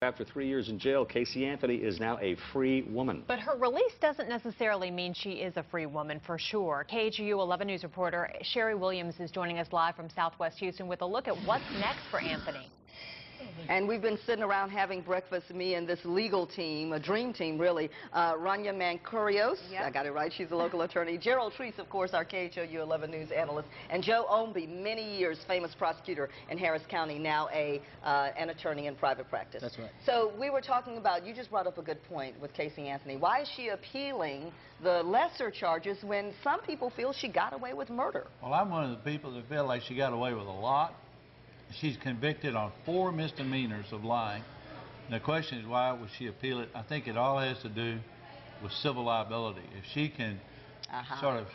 After 3 years in jail, Casey Anthony is now a free woman. But her release doesn't necessarily mean she is a free woman for sure. KHOU 11 News reporter Sherry Williams is joining us live from Southwest Houston with a look at what's next for Anthony. And we've been sitting around having breakfast, me and this legal team, a dream team really. Rania Mancurios, yep. I got it right, she's a local attorney. Gerald Treese, of course, our KHOU 11 News analyst. And Joe Owmby, many years famous prosecutor in Harris County, now an attorney in private practice. That's right. So we were talking about, you just brought up a good point with Casey Anthony. Why is she appealing the lesser charges when some people feel she got away with murder? Well, I'm one of the people that feel like she got away with a lot. She's convicted on 4 misdemeanors of lying. The question is, why would she appeal it? I think it all has to do with civil liability. If she can sort of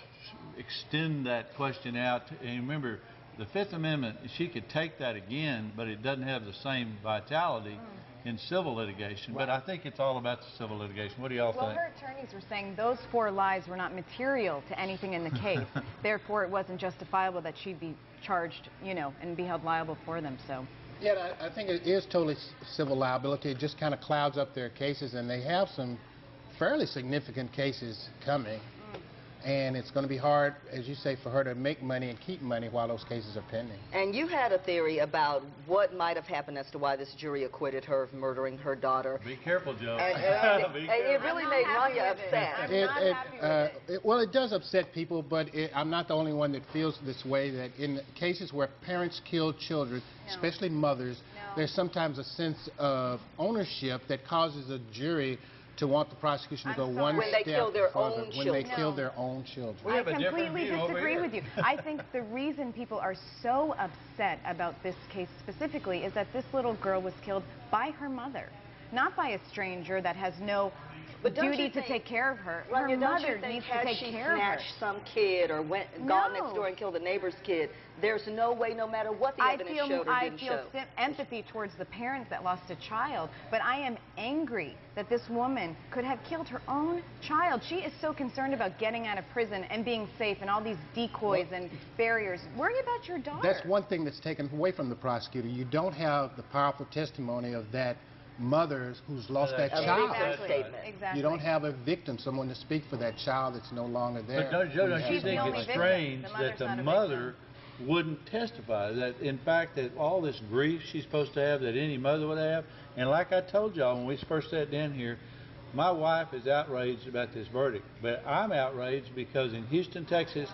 extend that question out, and remember, the Fifth Amendment, she could take that again, but it doesn't have the same vitality in civil litigation. Right. But I think it's all about the civil litigation. What do y'all think? Well, her attorneys were saying those 4 lies were not material to anything in the case. Therefore, it wasn't justifiable that she'd be charged, you know, and be held liable for them. So. Yeah, I think it is totally civil liability. It just kind of clouds up their cases, and they have some fairly significant cases coming. And it's going to be hard, as you say, for her to make money and keep money while those cases are pending. And you had a theory about what might have happened as to why this jury acquitted her of murdering her daughter. Be careful, Joe. It really made Rania upset. Well, it does upset people, but I'm not the only one that feels this way, that in cases where parents kill children, especially mothers, there's sometimes a sense of ownership that causes a jury to want the prosecution to go one step when they kill their further, own when children. they kill their own children. I completely disagree with you. I think the reason people are so upset about this case specifically is that this little girl was killed by her mother, not by a stranger that has no duty to take care of her. Her mother needs to take care of her. Had she snatched some kid or gone next door and killed a neighbor's kid, there's no way, no matter what the evidence showed or didn't show. I feel empathy towards the parents that lost a child, but I am angry that this woman could have killed her own child. She is so concerned about getting out of prison and being safe and all these decoys and barriers. Worry about your daughter. That's one thing that's taken away from the prosecutor. You don't have the powerful testimony of that mother who's lost that child. Exactly. You don't have a victim, someone to speak for that child that's no longer there. But don't you think it's strange that the mother wouldn't testify, that in fact that all this grief she's supposed to have that any mother would have? And like I told y'all when we first sat down here, my wife is outraged about this verdict, but I'm outraged because in Houston, Texas,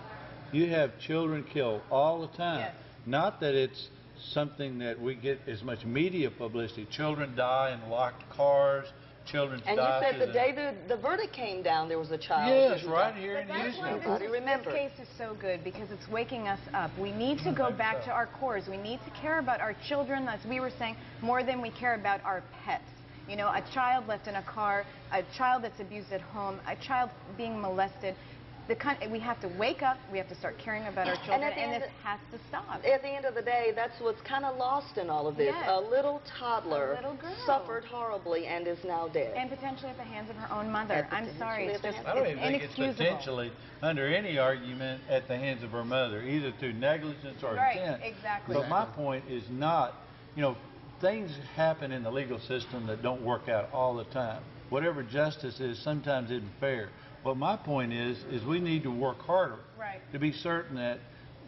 you have children killed all the time. Yes. Not that it's something that we get as much media publicity. Children die in locked cars. Children die. And you said the day the verdict came down, there was a child. Yes, right here in Houston. This case is so good because it's waking us up. We need to go back to our cores. We need to care about our children, as we were saying, more than we care about our pets. You know, a child left in a car, a child that's abused at home, a child being molested. We have to wake up, we have to start caring about our children, and this has to stop. At the end of the day, that's what's kind of lost in all of this. Yes. A little toddler, a little girl, suffered horribly and is now dead. And potentially at the hands of her own mother. I'm sorry, it's just I don't even think it's inexcusable. potentially under any argument at the hands of her mother, either through negligence or intent. Exactly. But my point is not, you know, things happen in the legal system that don't work out all the time. Whatever justice is sometimes isn't fair. But my point is we need to work harder to be certain that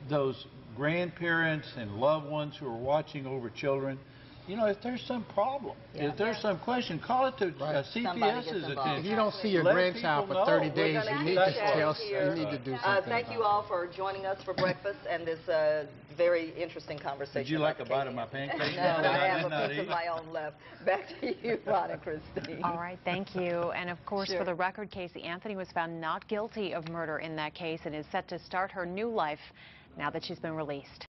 those grandparents and loved ones who are watching over children, you know, if there's some problem, if there's some question, call it to CPS's attention. If you don't see your grandchild for 30 days, you need to do something. Thank you all for joining us for breakfast and this very interesting conversation. Did you like a bite of my pancake? No, I have a piece of my own left. Back to you, Ron and Christine. All right, thank you. And of course, for the record, Casey Anthony was found not guilty of murder in that case and is set to start her new life now that she's been released.